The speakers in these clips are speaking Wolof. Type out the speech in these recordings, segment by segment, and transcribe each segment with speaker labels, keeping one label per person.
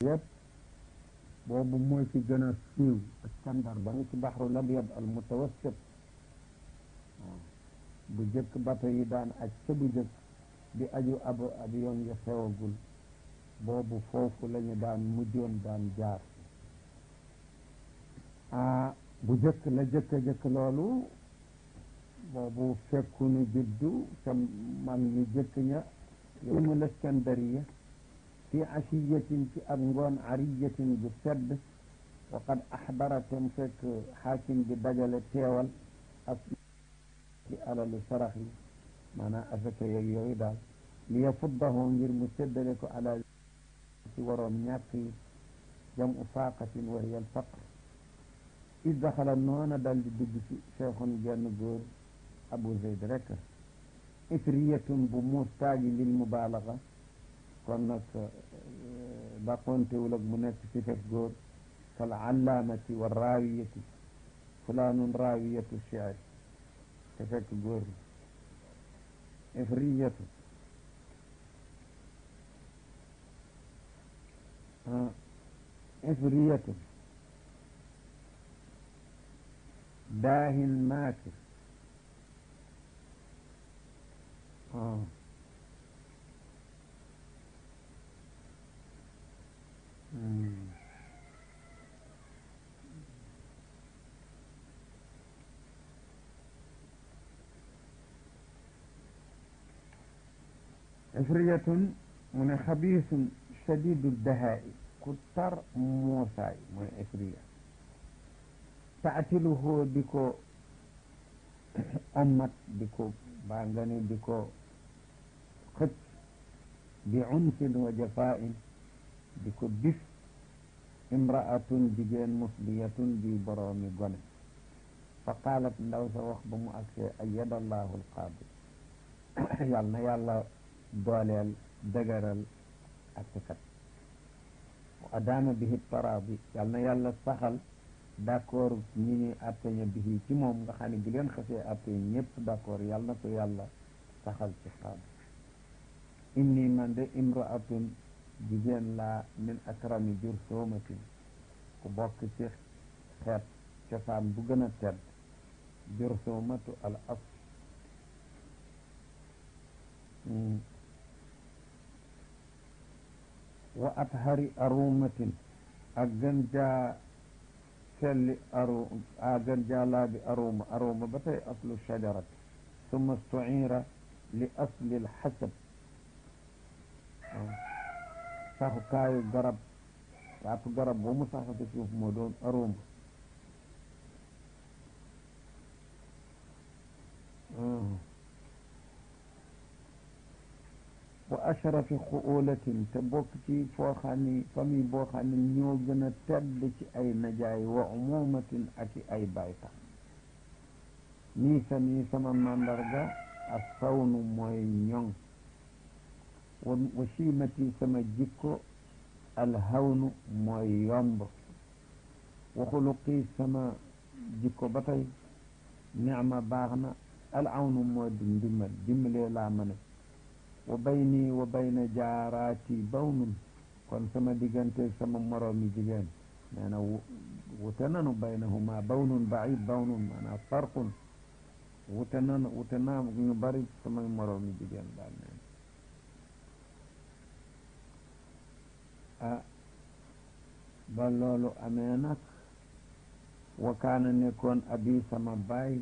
Speaker 1: yëpp boobu mooy ci gën a siiw Iskandar ba nga ci baxrul abyad al mutawassit bu jëkk bato yi daan aj ca bu jëkk di aju avion yi xewagul boobu foofu lañu daan mujjoon daan jaar bu jëkk la jëkk loolu boobu fekkunu juddu sa mag ñu jëkk ña yowmu Iskandariya fi asiyatin ci ak ngoon ariyatin bu sedd wa qad axbaratem fekk xaakim bi dajale teewal ak ci alalu sarax yi maanaam asaka yeeg yooyu daal li yafuddahu ngir mu séddale ko ala ci waroom ñàkk yi jamu faaqatin wa hiya alfaqr is daxala noona dal di dugg ci cheikhun genn góor Abu Zayd rek ifriyatun bu muustaaji lil mubaalaga kon nag dàqontewul ak mu nekk ci fekk góor kal allaamati wa raawiyati fulaanun raawiyatu shi'r te fekk góor ifriyatu ifriyatu daahin maakir ifriyatun mu ne xabiisun shadidu dahaa'i ku tar muusaay mooy ifriya taatiluhu di ko ommat di ko baa nga ne di ko xëcc bi unfin wa jafaa'in di ko bis imraatun jigéen musliyatun di boroomi gone fa qaalat ndaw sa wax ba mu agsee ayyadallahu alqaadi yàlla na yàlla dooleel dëgëral attekat wa adaama bihi taraadi yàlla na yàlla saxal d'accord ñi ñuy atteña bihi ci moom nga xam ne bi leen xasee atte ñëpp d'accord yàlla na ko yàlla saxal ci xaam inni man de imraatun jigéen laa min akrami jursoomatin ku bokk ci xeet cosaan bu gën a tedd jursoomatu al asl wa athari arumatin ak gën jaa selli gën jaa laabi aruma ba tey aslu shajarat summa stuira li asli alxasab saxukaayu garab waatu garab boo mu sax ci suuf moo doon aruma wa ashrafi xuulatin te bokk ci foo xam ni famille boo xam ne ñoo gën a tedd ci ay najaay wa umumatin ak i ay baytax nii sama màndarga ak sawnu mooy ñoŋ wa siimati sama jikko alhawnu mooy yomb wa xuluqi sama jikko ba tey nicma baax na alawnu mooy ndimbal dimbalee laa mane wa bayni wa bayna jaaraati bawnun kon sama diggante sama moroomi jigéen nee na wute nanu baynahuma bawnun baid bawnun maanaam farqun wute naa ñu bari sama moroomi jigéen daal nee na ba loolu amee nag wa kaana nekkoon abi sama baay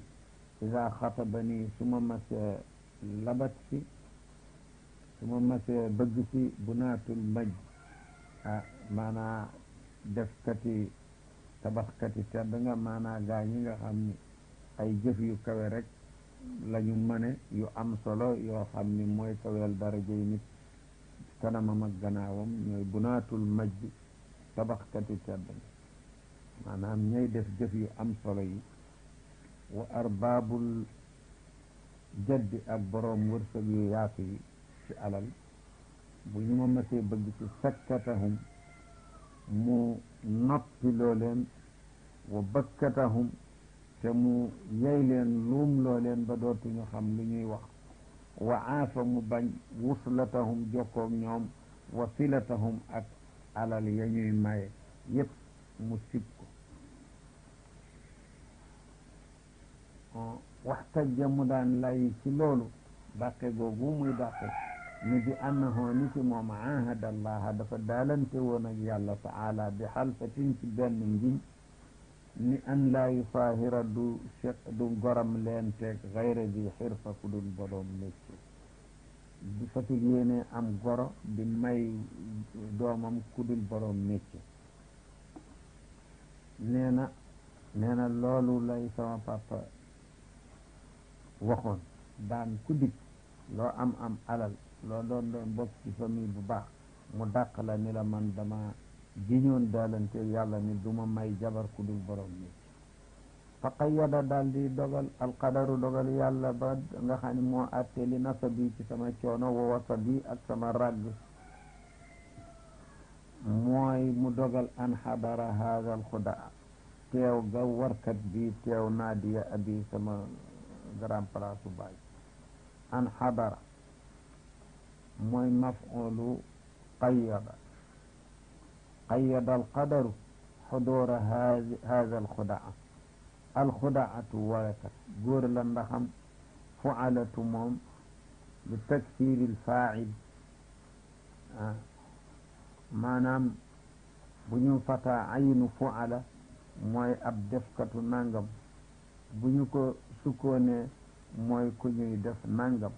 Speaker 1: ida xatabani su ma masee labat si su ma masee bëgg si bunaatul maj maanaa defkati tabaxkati tedd nga maanaa gaa ñi nga xam ni ay jëf yu kawe rek lañu mane yu am solo yoo xam ni mooy kaweel daraja yi nit kanamam ak gannaawam ñooy bunaatul maj bi tabaxkati tedd nga maanaam ñooy def jëf yu am solo yi wa arbaabul jaddi ak boroom wërsëg yu yaatu yi ci alal bu ñu ma masee bëgg ci sakkatahum mu noppi loo leen wa bakkatahum te mu yey leen luum loo leen ba dootuñu xam lu ñuy wax wa aafa mu bañ wuslatahum jokkoog ñoom wa silatahum ak alal ya ñuy maye yépp mu sib ko waxtajja mu daan lay ci loolu dàqe googu muy dàqe ni bi annahu ni ci moom ahada allaha dafa daalante woon ak yàlla taala bi xalfatin ci benn ngiñ ni an laa yusaahira du goram leen teeg gayra di xirfa ku dul boroom métier di fasul yéene am goro di may doomam ku dul boroom métier nee na loolu lay sama papa waxoon daan ku dikk loo am alal loo doon bokk ci famille bu baax mu dàq la ni la man dama giñoon daalante yàlla ni duma may jabar ku dul borom ni fa qayyada daal di dogal alqadaru dogal yàlla ba nga xam ne moo atte li nasabi ci sama coono wa wasabi ak sama ragg mooy mu dogal an xadara haada alxudaa teew ga warkat bi teew naadiya abi sama grand place baay an xadara mooy maf'ulu qayyada qayyada alqadaru xudura haada alxudaa alxudaatu warakat góor la ndaxam fualatu moom bi taksiri alfaa'il maanaam bu ñu fataa aynu fuala mooy ab defkatu nangam bu ñu ko sukkoonee mooy ku ñuy def nangam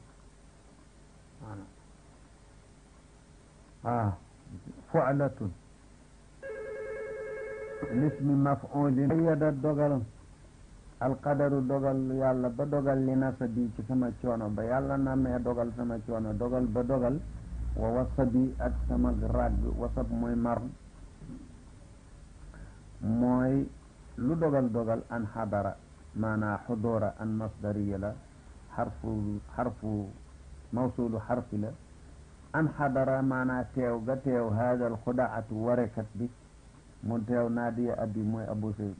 Speaker 1: fu'latun lismi maf'ulin qayyada dogal alqadaru dogal yàlla ba dogal li nasabi ci sama coono ba yàlla namee dogal sama coono dogal ba dogal wa wasabi ak sama ragg wasab mooy mar mooy lu dogal an xadara maanaa xudura an masdariya la xarfu mawsulu xarfi la an xadara maanaa teew ga teew haada alxudaatu warekat bi mu teew naadiya abi mooy abu sayd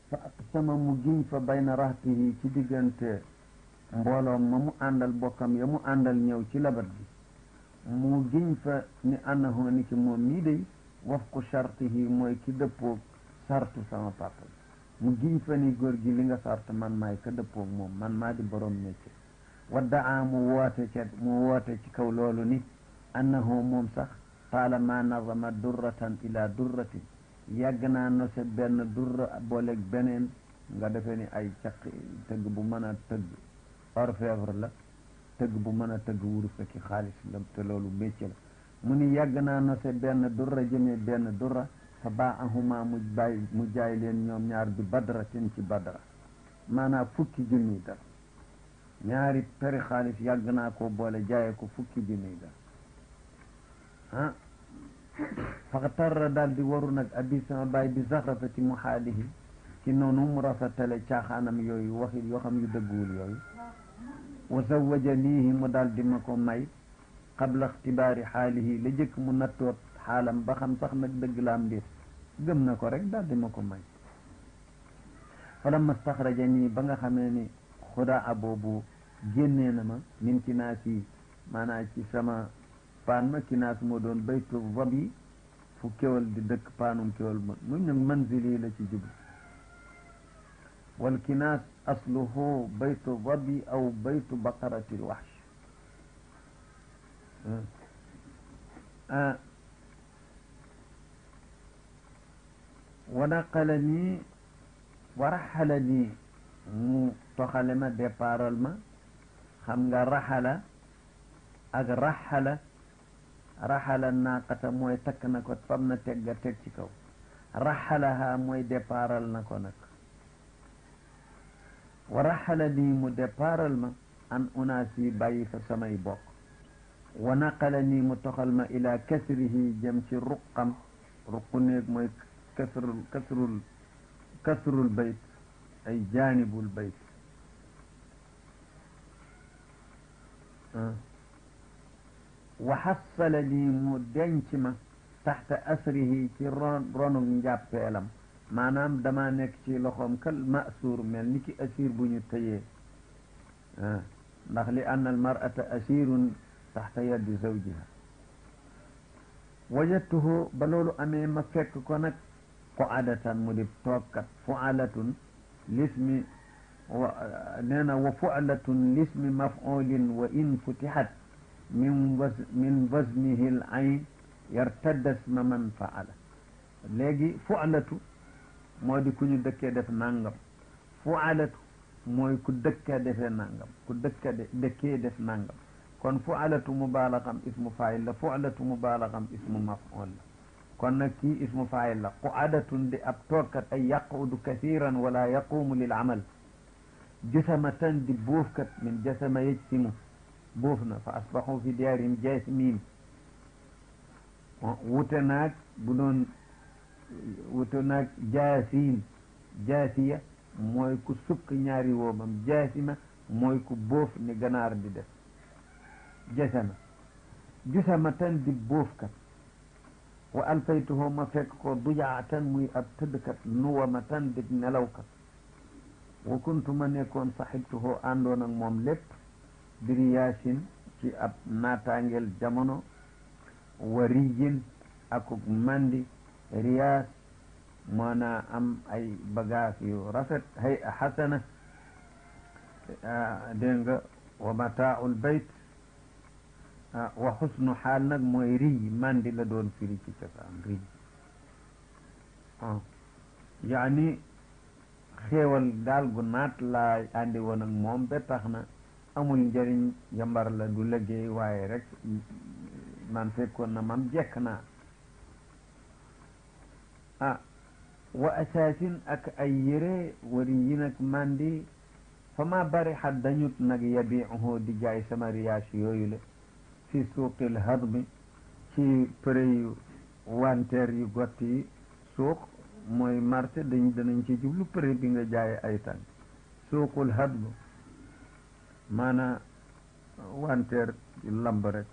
Speaker 1: fa aqsama mu giñ fa bayna rahtihi ci diggante mbooloom ma mu àndal bokkam ya mu àndal ñëw ci labat bi mu giñ fa ni annahu ni ki moom mii day wafqu chartihi mooy ki dëppoog sartu sama papa mu giñ fa ni góor gi li nga sart man maay ka dëppoog moom man maa di borom métier waddaa mu woote ci kaw loolu ni annahu moom sax taalama nazama durratan ila durratin yàgg naa nose benn durra booleeg beneen nga defee ni ay caq tëgg bu mën a tëgg orfèvre la tëgg bu mën a tëgg wurus ki xaalis la te loolu métier la mu ni yàgg naa nose benn durra jëmee benn durra fa baahuma mu jaay leen ñoom ñaar bi badratin ci badra maanaam fukki junniy dara ñaari peri xaalis yàgg naa ko boole jaayee ko fukki junniy dara faxtarra daal di waru nag abi sama baay bi zaxrafati mu xaalihi ci noonu mu rafetale caaxaanam yooyu waxi yoo xam yu dëgguwul yooyu wa zawaja liihi mu daal di ma ko may qabla ixtibaari xaalihi la jëkk mu nattoot xaalam ba xam sax nag dëgg la am déet gëm na ko rek daal di ma ko may falamma staxraja nii ba nga xamee ni xudaa boobu génnee na ma min kinaas yi maanaam ci sama paan ma kinaas moo doon baytu vabi fu kéwal di dëkk paanum kéwal ma mu nag manzili la ci jublu wal kinaas asluhu baytu vabi aw baytu baqarati lwaxsh wa naqala nii wa raxala nii mu toxale ma départal ma xam nga raxala ak raxala naaqata mooy takk na ko fam na teg ga teg ci kaw raxalaha mooy départal na ko nag wa raxala nii mu départal ma an unaasi bàyyi fa samay bokk wa naqala nii mu toxal ma ila kasrihi jëm ci ruqam ruqu néeg mooy kasrul bayt ay jaanibul bayt wa xassala lii mu denc ma taxta asrihi ci ronu njàppeelam maanaam dama nekk ci loxoom kal masuur mel ni ki asiir bu ñu tëyee ndax li anna al mar'ata asiirun taxta yaddi zawjiha wajadtuhu ba loolu amee ma fekk ko nag qu'adatan mu di toogkat fu'alatun lismi nee na wa fu'latun lismi maf'ulin wa in futihat min waznihi al ayn yartadda isma man fa'ala léegi fu'latu moo di ku ñu dëkkee def nangam fu'alatu mooy ku dëkkee defee nangam ku dëkkee def nangam kon fu'alatu mubaalaxam ismu faa'il la fu'latu mubaalaxam ismu maf'ul la kon nag kii ismu faa'il la qu'adatun di ab toogkat ay yaqudu kathiran wala yaqumu lil amal jasamatan di buufkat min jasama yajsimu buuf na fa asbaxu fi diyaarihim jaasimin wute naag bu doon wute naag jaasiin jaasiya mooy ku sukk ñaari woomam jaasima mooy ku bóof ni ganaar di def jasama jusamatan di bóofkat wa alfaytuhu ma fekk ko dujaatan muy ab tëddkat nuwamatan di nelawkat wa kuntu ma nekkoon saxibtuhu àndoon ak moom lépp biriyaasin ci ab naataangeel jamono wa rijin akuk mandi riyaas maanaa am ay bagaas yu rafet hay xasana dégg nga wa mataaul bayt wa xusnu xaal nag mooy riy mandi la doon firi ci cosaan riy yaani xéewal daal gu naat laa àndi woon ak moom ba tax na amul njëriñ yambar la du liggéey waaye rek man fekkoon na mam jekk naa wa asaasin ak ay yére wari yi nag mandi fa ma bari xat dañut nag yabiuhu di jaay sama riyaas yooyu la fi suuqil hadmi ci prix yu wanteer yu gott yi suuq mooy marché danañ ci jublu prix bi nga jaaye ay tànk suuqul hadmi maanaam wanteer yu lamb rek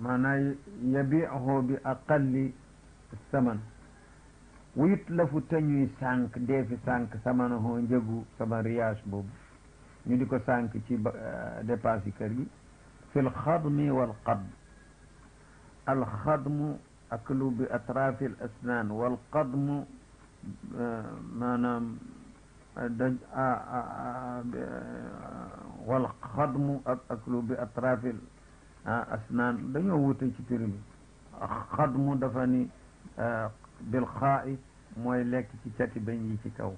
Speaker 1: maanaam yabiuhu bi aqalli saman wuyut lafu te ñuy sànq deefi sànq samanahu njëgu sama riyaas boobu ñu di ko sànq ci dépense yi kër gi fi lxadmi walqadm alxadmu aklu bi atrafi l asnaan walqadmu maanaam walxadmu ak aklu bi atrafi l asnaan dañoo wute ci prix bi xadmu dafa ni bil xaa'i mooy lekk ci cati bañ yi ci kaw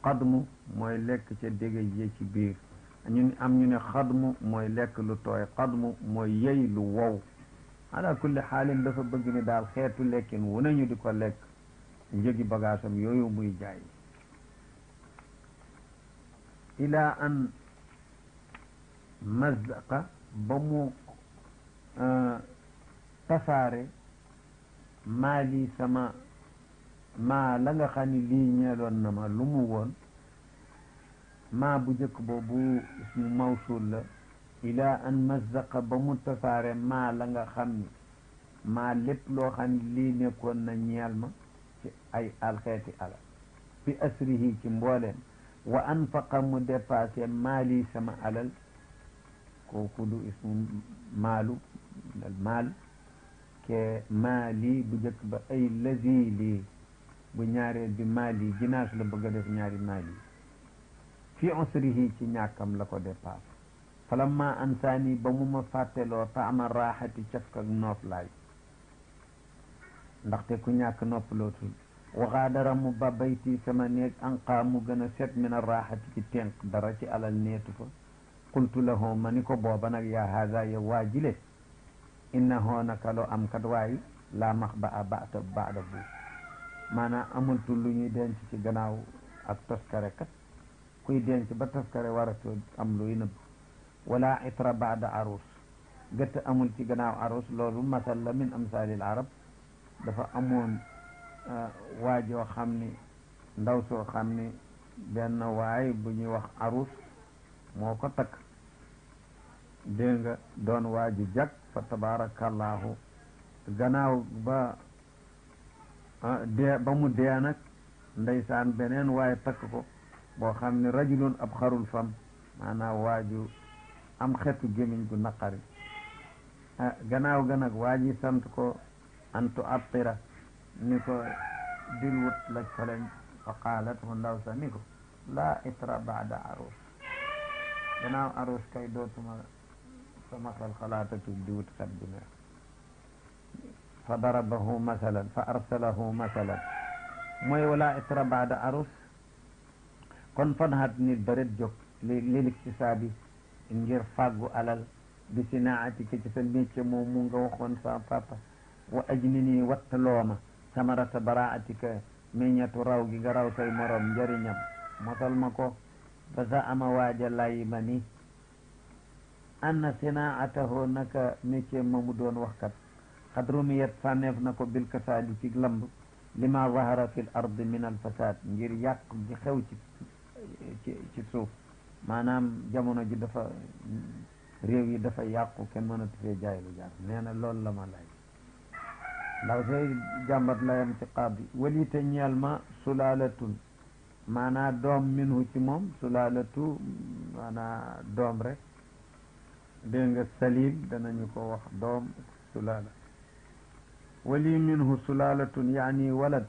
Speaker 1: xadmu mooy lekk ca dégéj yi ci biir ñu am ñu ne xadmu mooy lekk lu tooy xadmu mooy yey lu wow ala kulli xaalin dafa bëgg ni daal xeetu lekkin wu nañu di ko lekk njëgi bagaasam yooyu muy jaay ila an mazzaqa ba mu tasaare maali sama maa la nga xam ni lii ñeeloon na ma lu mu woon maa bu njëkk boobu ismu mawsul la ila an mazzaqa ba mu tasaare maa la nga xam ni maa lépp loo xam ni lii nekkoon na ñeel ma ci ay alxeeti ala fi asrihi ci mbooleem wa anfaqa mu dépassé maali sama alal kooku du ismu maalu maal ke maali bu njëkk ba ay lazi lii bu ñaareel bi maali jinaas la bëgg a def ñaari maali fi usrihi ci ñàkkam la ko dépassé falamma ansaani ba mu ma fàtteloo taama raaxati cafka ak noof laay ndaxte ku ñàkk nopp lootul waxaadara mu ba bayti sama néeg anqaa mu gën a set min a raaxati ci ténq dara ci alal neetu fa qultu lahu ma ni ko booba nag yaa haada yow waa jile innahu naka loo am kat waaye laa max ba a bata baada bu maanaam amultul lu ñuy denc ci gannaaw ak toskare kat kuy denc ba toskare waratoo am luy nëbb wala itra baada arus gëtt amul ci gannaaw arus loolu masal la min amsalil arab dafa amoon waajoo xam ni ndaw soo xam ni benn waay bu ñuy wax arus moo ko takk dégg nga doon waaju jag fa tabarakallahu gannaaw ba dee ba mu dee nag ndeysaan beneen waaye takk ko boo xam ne rajulun ab xarul fam maanaam waaju am xeetu gémmiñ gu naqari gannaaw ga nag waa ji sant ko antu attira ni ko dil wut laj faleñ fa qaalat hu ndaw sa ni ko laa itra baada arus gannaaw arus kay dootuma sama xel xalaatatu di wut xet gu neex fa darabahu masalan fa arsalahu masalan mooy wala itra baada arus kon fanhat nit bëret jóg lil iktisaabi ngir fàggu alal bi sinaatika ci sa métier moom mu nga waxoon sa papa wa ajnini wattalooma samarata baraatika meññatu raw gi nga raw say morom njëriñam mosal ma ko ba sa ama waaja lay ma ni anna sinaatahu naka métier ma mu doon waxkat xad rumiyat sànneef na ko bil kasaadi ci lamb lima zahara fi l ardi min al fasad ngir yàq gi xew ci suuf maanaam jamono ji dafa réew yi dafa yàqu kenn mënatu fee jaay lu jaar nee na loolu la ma lay ndaw say jàmbat layam ci qaadi walite ñeel ma sulaalatun maanaa doom minhu ci moom sulaalatu maanaa doom rek dégg nga salil danañu ko wax doom sulaala wali minhu sulaalatun yaani walad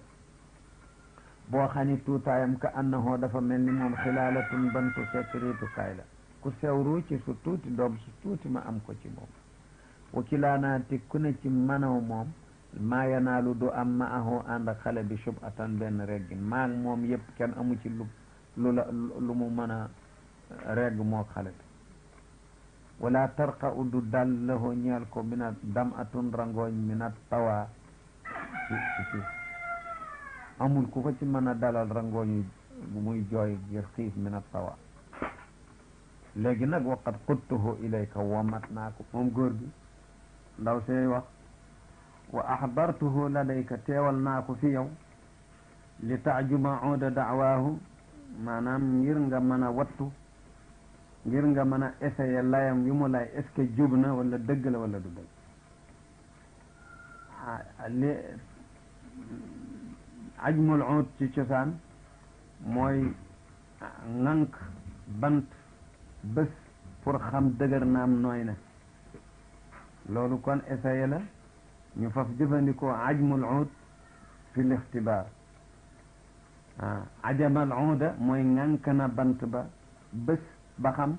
Speaker 1: boo xam ni tuutaayam ka annahu dafa mel ni moom xilaalatun bantu sekriitukaay la ku sewru ci su tuuti doom su tuuti ma am ko ci moom wakilaanaati ku ne ci manaw moom maa yanaalu du am ma ahu ànd ak xale bi shubatan benn reggin maa moom yëpp kenn amu ci lu mu mën a regg moo xale bi wala tarqa uddu dal lahu ñeel ko mina dam atun rangooñ mina tawa ci amul ku ko ci mën a dalal rangooñu muy jooy ngir xiif mina tawa léegi nag waqad quttuhu ilayka womat naa ko moom góor gi ndaw see wax wa axdartuhu ladayka teewal naa ko fi yow li taajuma uuda daawaahu maanaam ngir nga mën a wattu ngir nga mën a essayer layam wi mu lay est ce que jub na wala dëgg la wala du dëgg li ajmul uud ci cosaan mooy ŋànk bant bés pour xam dëgër naam nooy na loolu kon essayer la ñu faf jëfandikoo ajmul uud fi lixtibaar ajamal uuda mooy ŋànk na bant ba bés ba xam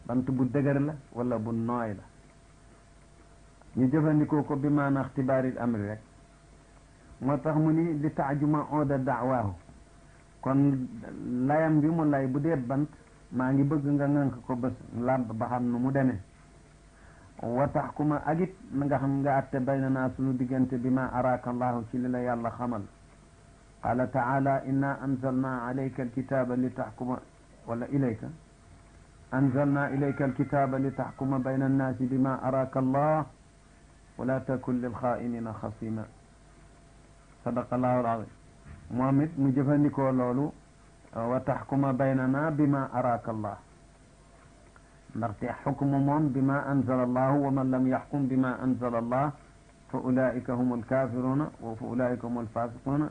Speaker 1: bant bu dëgër la wala bu nooy la ñu jëfandikoo ko bi maana ixtibaaril amri rek moo tax mu ni li taajuma uuda daawaahu kon layam bi mu lay bu dee bant maa ngi bëgg nga ŋànk ko bés làmp ba xam nu mu demee wa taxkuma agit nga xam nga atte bayna naa sunu diggante bi ma araaka allahu ci li la yàlla xamal qaala taala inna anzalna alayka alkitaba li taxkuma wala ilayka anzalna ilayka alkitaba li taxkuma bayna annaasi bima araaka allah wala takun lilxaainina xasima sadaqa allahu alazim moom it mu jëfandikoo loolu wa taxkuma baynana bima araaka allah ndaxte xukmu moom bima anzala allahu wa man lam yaxkum bima anzala allah fa ulaika hum alkafiruna wa fa ulaika hum alfasiquna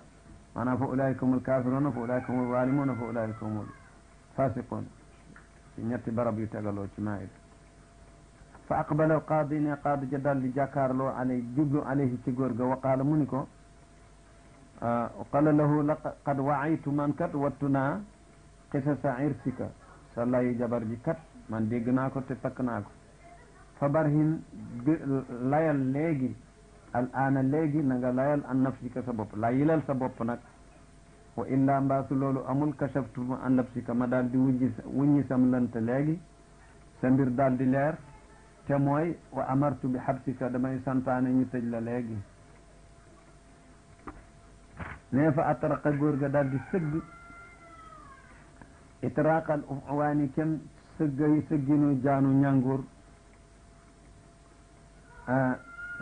Speaker 1: maanaam fa ulaika hum alkafiruna fa ulaika hum alzalimuna fa ulaika hum alfasiqun ci ñetti barab yu tegaloo ci maayid fa aqbala alqaadi ne qaadi ja daal di jàkkaarloo alay jublu alayhi ci góor ga wa qaala mu ni ko qala lahu laqad waaytu man kat wattu naa qisasa irsika sa layu jabar ji kat man dégg naa ko te takk naa ko fa barhin layal léegi al aana léegi na nga layal an nafsika sa bopp layilal sa bopp nag wa illa mbaasu loolu amul kashaftu an nafsika ma daal di wuññi sam lënt léegi sa mbir daal di leer te mooy wa amartu bi xabsika damay santaane ñu tëj la léegi nee fa atraqa góor ga daal di sëgg itraqal uwaani kenn sëgginu jaanu ñàngur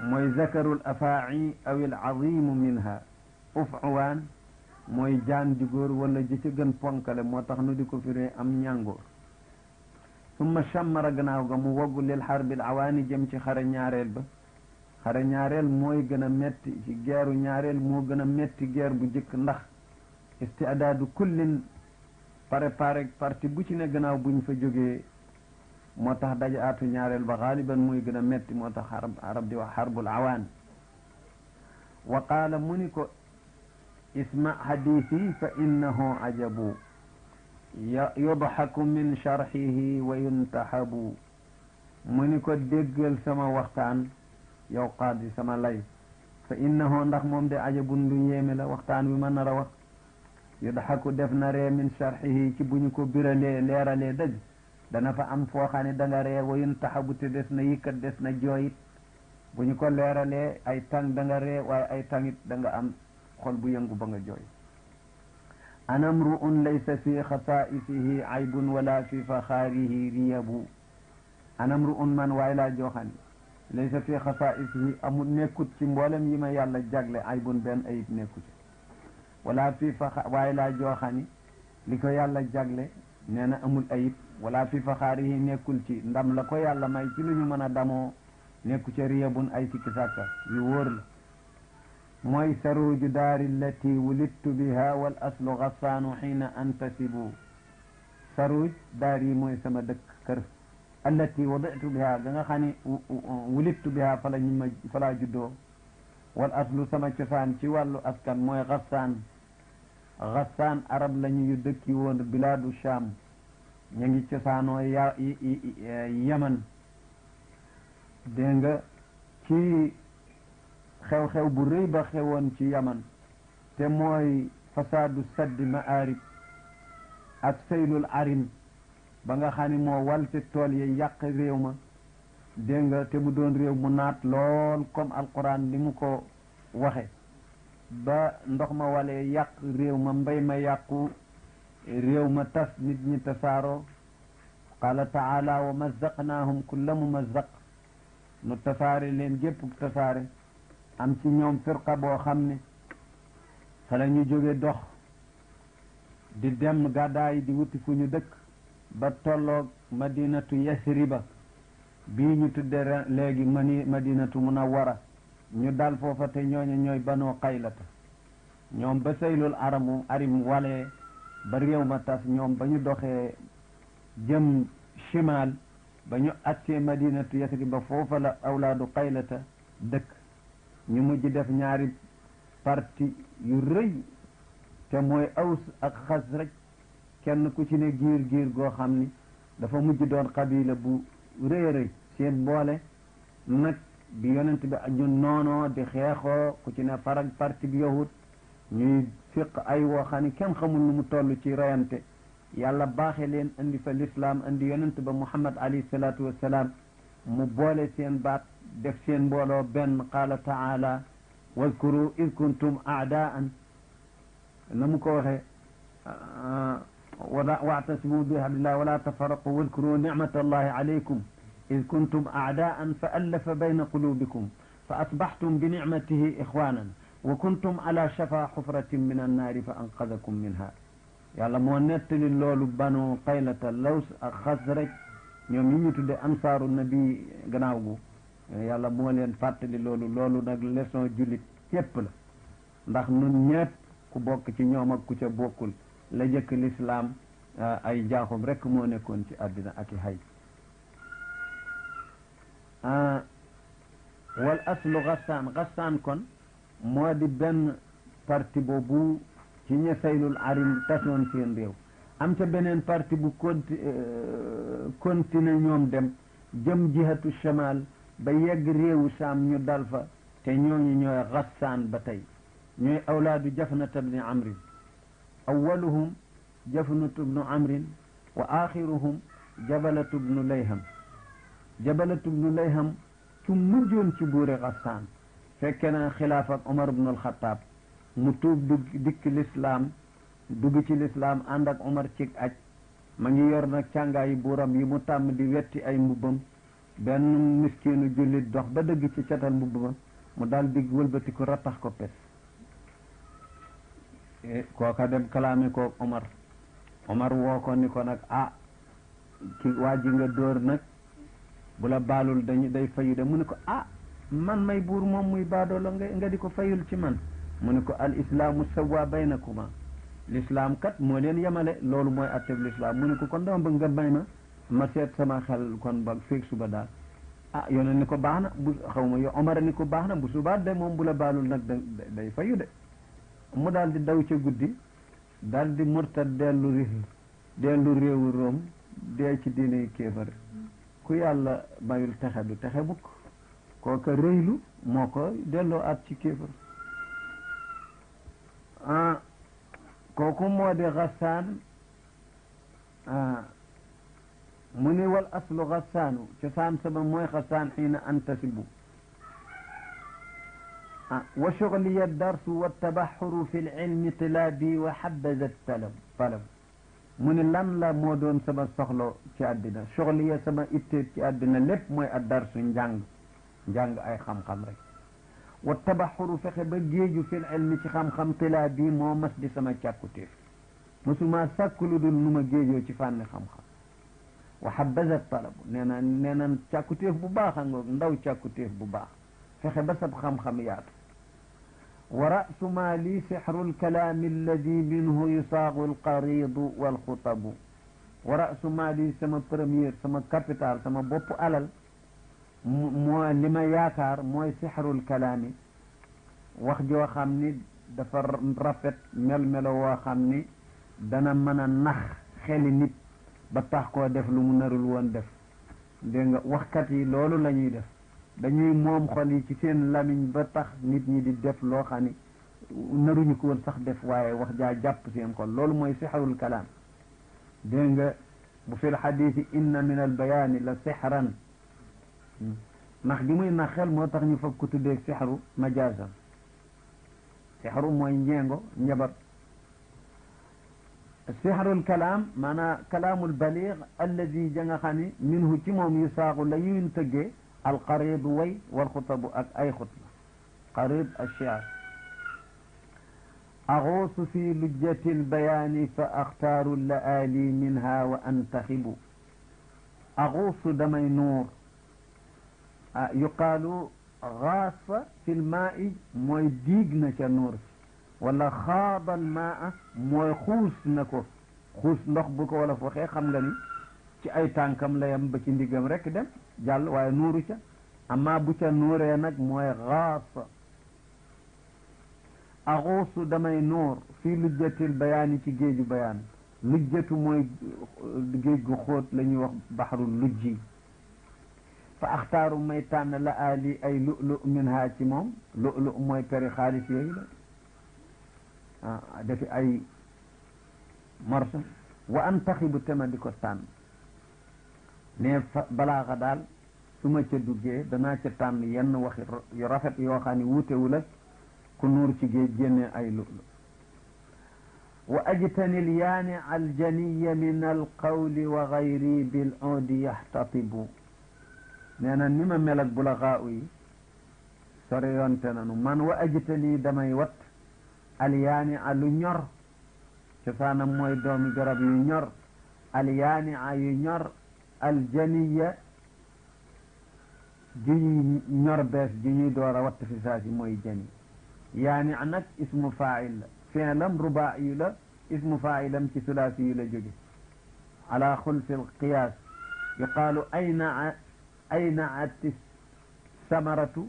Speaker 1: mooy zakarul afaa'i aw al azimu minha ufwaan mooy jaan ju góor wala ji ci gën ponkale moo tax nu di ko firee am ñàngoor summa chammara gannaaw ga mu woggu lil xarbil awaani jëm ci xare ñaareel ba xare ñaareel mooy gën a metti ci geeru ñaareel moo gën a metti geer bu jëkk ndax istidaadu kullin préparé parti bu ci ne gannaaw buñ fa jógee moo tax dajaatu ñaareel ba xaaliban muy gën a metti moo tax arab di wax xarbul awaan wa qaala mu ni ko isma hadiisi fa innahu ajabu yudxaku min sharxihi wa yuntahabu mu ni ko déggal sama waxtaan yow qaadi sama lay fa innahu ndax moom de ajabun lu yéeme la waxtaan wi ma nar a wax yudxaku def na ree min sharxihi ci bu ñu ko biralee leeralee dëgg dana fa am foo xam ne da nga ree wa yuntahabu te des na yikkat des na jooyit bu ñu ko leeralee ay tàng da nga ree waaye ay tàngit da nga am xol bu yëngu ba nga jooy ana mru'un laysa fi xasaa'isihi aybun wala fi faxaarihi riyabu ana mru'un man waay laa jooxani laysa fi xasaa'isihi amul nekkut ci mboolem yi ma yàlla jagle aybun benn ayib nekkut wala fi waay laa jooxani li ko yàlla jagle nee na amul ayib wala fi faxaarihi nekkul ci ndam la ko yàlla may ci lu ñu mën a damoo nekku ca riyabun ay sikki sàkka yu wóor la mooy saruuju daari allati wulidtu biha wal aslu gassaanu xiina antasibu saruuj daar yi mooy sama dëkk kër allati waditu biha ga nga xam ne wulidtu biha fa laa juddoo wal aslu sama cosaan ci wàllu askan mooy gassaan arab lañu yu dëkki woon bilaadu Sham ñu ngi cosaanoo yaman dégg nga ci xew-xew bu rëy ba xewoon ci yaman te mooy fasaadu saddi maarib ak saylul arim ba nga xam ne moo walte tool yi yàq réew ma dégg nga te mu doon réew mu naat lool comme alquran li mu ko waxe ba ndox ma walee yàq réew ma mbay ma yàqu réew ma tas nit ñi tasaaro qala taala wa mazzaqnaahum kulla mumazzaq nu tasaare leen gépp tasaare am ci ñoom firqa boo xam ne fa la ñu jóge dox di dem gàddaay di wuti fu ñu dëkk ba tolloog madinatu yasriba bii ñu tudde léegi madinatu munawwara ñu dal foofa te ñooñu ñooy banoo qaylata ñoom ba saylul arim walee ba réew ma tas ñoom ba ñu doxee jëm chimal ba ñu accee madinatu yasriba foofa la awlaadu qaylata dëkk ñu mujj def ñaari parti yu rëy te mooy aws ak xasraj kenn ku ci ne giir goo xam ni dafa mujj doon qabila bu rëy a rëy seen boole nag bi yonent bi ñu noonoo di xeexoo ku ci ne farag parti bi yahud ñuy fiq ay woo xam ni kenn xamul nu mu toll ci reyante yàlla baaxe leen indi fa l'islam indi yonent ba muhammad alayhi salaatu wassalaam mu boole seen baat def seen mbooloo benn qaala taala wadkuru id kuntum aadaan na mu ko waxee waatasimu bi hablillah wala tafaraqu wadkuru nicmata allahi alaykum id kuntum aadaan fa allafa bayna qulubikum fa asbaxtum bi nicmatihi ixwanan wa kuntum ala shafa xufratin min annaari fa anqadakum minha yàlla moo nettali loolu banu qaylata laws ak xasraj ñoom yi ñu tudde ansaaru nabi gannaaw gu yàlla moo leen fàttali loolu nag leçon jullit yépp la ndax nun ñépp ku bokk ci ñoom ak ku ca bokkul la jëkk lislaam ay jaaxum rekk moo nekkoon ci àddina ak i xay wal aslu gassaan kon moo di benn parti boobu ci ña saylul arim tasoon seen réew am ca beneen parti bu continué ñoom dem jëm jihatu shamal ba yegg réewu Saam ñu dal fa te ñooñu ñooy gassaan ba tey ñooy awlaadu jafnata bni amrin awaluhum jafnatu bnu amrin wa axiruhum jabalatu bnu layham cu mujjoon ci buuri gassaan fekke na xilaaf ak Omar bnu alxataab mu tuub dikk lislaam dugg ci lislaam ànd ak Omar cig aj ma ngi yor nag càngaayi buuram yi mu tàmm di wetti ay mbubbam benn miskinu jullit dox ba dëgg ci catal mbubbam mu daal di wëlbati ko rattax ko pes kooka dem kalaame ko Omar woo ko ni ko nag ki waa ji nga dóor nag bu la baalul day fayu de mu ne ko man may buur moom muy baadoola nga di ko fayul ci man mu ne ko al islaamu sawa baynakuma l'islam kat moo leen yemale loolu mooy atteb l'islam mu ne ko kon dama bëgg nga may ma ma seet sama xel kon ba feeg suba daal ah yoneen ni ko baax na bu xaw ma yo Omar ni ko baax na bu subaa de moom bu la baalul nag day fayu de mu daal di daw ca guddi daal di murtad dellu réewu Room dee ci diine kéefar ku yàlla mayul texe du texe mukk kooka rëylu moo ko delloo at ci kéefar kooku moo di Gassaan mu ni wal aslu Gassaanu cosaan sama mooy Gassaan xiina antasibu wa shughliya darsu wa tabaxuru fi lilmi tilaabi wa xabaza talab mu ni lan la moo doon sama soxlo ci àddina shughliya sama itteet ci àddina lépp mooy ad darsu njàng ay xam-xam rek wa tabaxuru fexe ba géeju fi lilmi ci xam-xam tilaabi moo mas di sama càkkutéef mosuma sàkku lu dul nu ma géejoo ci fànni xam-xam wa xabaza talabu nee na càkkutéef bu baax a ngoog ndaw càkkutéef bu baax fexe ba sab xam-xam yaatu wa rasu maali sixru lkalaami alladi minhu yusaagu alqaridu walxutabu wa rasu maali sama première sama capital sama bopp alal moo li ma yaakaar mooy sixrul kalaami wax joo xam ni dafa rafet melo woo xam ni dana mën a nax xeli nit ba tax koo def lu mu narul woon def dégg nga waxkat yi loolu la ñuy def dañuy moom xol yi ci seen lamiñ ba tax nit ñi di def loo xam ni naruñu ko woon sax def waaye wax jaa jàpp seen xol loolu mooy sixrul kalaam dégg nga bu fil xadiisi inna min al bayaani la sixran nax gi muy nax xel moo tax ñu fab ko tuddee sixru majaazan sixru mooy njeengo njabar sixrul kalaam maanaam kalaamul baliig alladi ja nga xam ni minhu ci moom yu saaxu la yuñ tëggee alqaridu way wal xutabu ak ay xutba qarid ash-shi'r axuusu fi lujjati albayaani fa axtaaru la'aali minha wa antaxibu axuusu damay nuur yuqaalu gaasa fi lmaai mooy diig na ca nuur si wala xaada almaa mooy xuus na ko xuus ndox bu ko wala waxee xam nga ni ci ay tànkam la yam ba ci ndigam rek dem jàll waaye nuuru ca amma bu ca nuuree nag mooy gaasa axuusu damay nuur fii lujjatil bayaani ci géeju bayaan lujjatu mooy géej gu xóot la ñuy wax baxru lujji fa axtaaru may tànn la aali ay lu'lu minha ci moom lu'lu mooy peri xaalis yooyu la dafi ay morso wa antaxibu tema di ko tànn ne fa balaaxa daal su ma ca duggee danaa ca tànn yenn waxi yu rafet yoo xam ne wuutewul ak ku nuur ci géej génne ay lu'lu wa ajtani lyaani aljaniya min alqawli wa gayri bil udi yaxtatibu nee na ni ma mel ak bulaxaa yi sore yoonte nanu man wa ajtani damay wat alyaani a lu ñor cosaanam mooy doomi garab yu ñor alyaani a yu ñor aljaniya ji ñuy ñor bees ji ñuy door a watt fi saasi mooy jani yaani a nag ismu faa'il la fi'lam rubaa'i la ismu faa'ilam ci sulaasi yu la jóge ala xulfi alqiyaas yuqaalu aynaat samaratu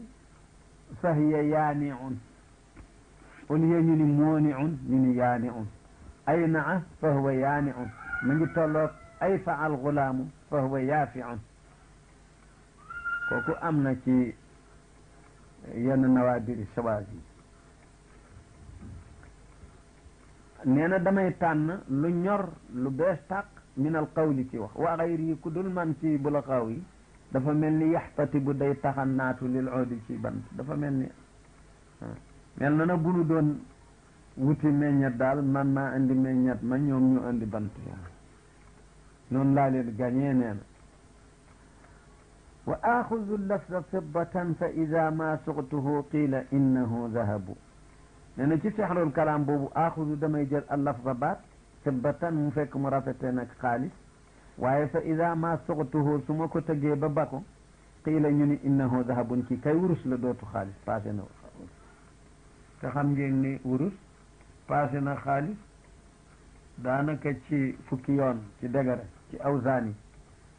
Speaker 1: fahiya yaani'un au lieu ñu ni mooni'un ñu ni yaani'un aynaa fahuwa yaani'un mu ngi tolloog ay faal gulaamu fahuwa yaafi'un kooku am na ci yenn nawaadiri shawaaz yi nee na damay tànn lu ñor lu bees tàq min al qawli ci wax wa xayri ku dul man ci bulaqaaw yi dafa mel ni yaxtati bu day taxan naatu lil oodi ci bant dafa mel ni mel na na bu nu doon wuti meññat daal man maa indi meññat ma ñoom ñu indi bant yaa noonu laa leen gañee nee na wa axudu lafza fiddatan fa ida ma suqtuhu qiila innahu dahabu nee na ci sexrul kalaam boobu axudu damay jël al lafza baat fiddatan mu fekk mu rafete nag xaalis waaye fa ida ma suqtuhu su ma ko tëggee ba bako qiila ñu ni innahu dahabun ci kay wurus la dootu xaalis passé na te xam ngeen ni wurus passé na xaalis daanaka ci fukki yoon ci degare ci awsaan yi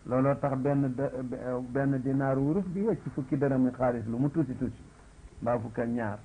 Speaker 1: looloo tax benn dinaaru wurus di wecc fukki dërëmi xaalis lu mu tuuti tuuti mbaa fukk ak ñaar